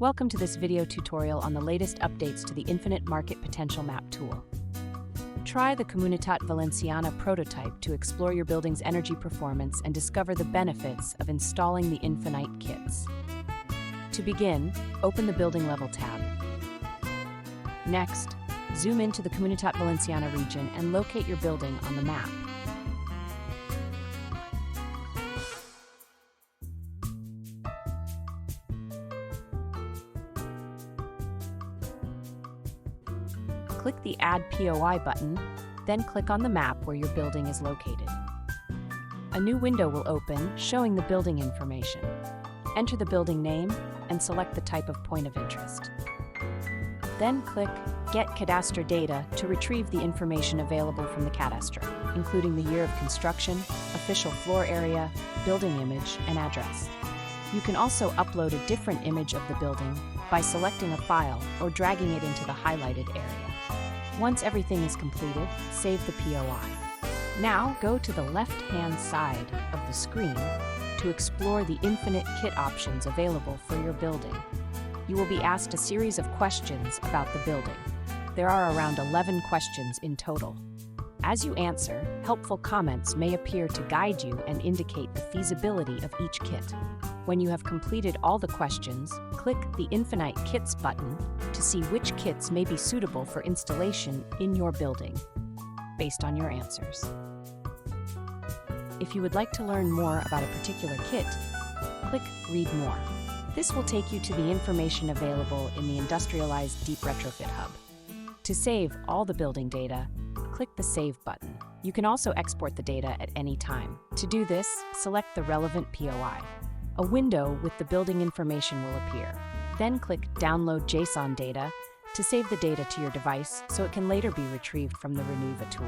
Welcome to this video tutorial on the latest updates to the Infinite Market Potential Map tool. Try the Comunitat Valenciana prototype to explore your building's energy performance and discover the benefits of installing the Infinite kits. To begin, open the Building Level tab. Next, zoom into the Comunitat Valenciana region and locate your building on the map. Click the Add POI button, then click on the map where your building is located. A new window will open showing the building information. Enter the building name and select the type of point of interest. Then click Get Cadastre Data to retrieve the information available from the cadastre, including the year of construction, official floor area, building image, and address. You can also upload a different image of the building by selecting a file or dragging it into the highlighted area. Once everything is completed, save the POI. Now go to the left-hand side of the screen to explore the Infinite kit options available for your building. You will be asked a series of questions about the building. There are around 11 questions in total. As you answer, helpful comments may appear to guide you and indicate the feasibility of each kit. When you have completed all the questions, click the Infinite Kits button to see which kits may be suitable for installation in your building, based on your answers. If you would like to learn more about a particular kit, click Read More. This will take you to the information available in the Industrialized Deep Retrofit Hub. To save all the building data, click the Save button. You can also export the data at any time. To do this, select the relevant POI. A window with the building information will appear. Then click Download JSON data to save the data to your device so it can later be retrieved from the Renueva tool.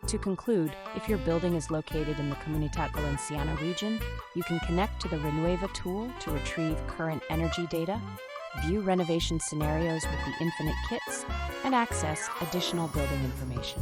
To conclude, if your building is located in the Comunitat Valenciana region, you can connect to the Renueva tool to retrieve current energy data, view renovation scenarios with the Infinite kits, and access additional building information.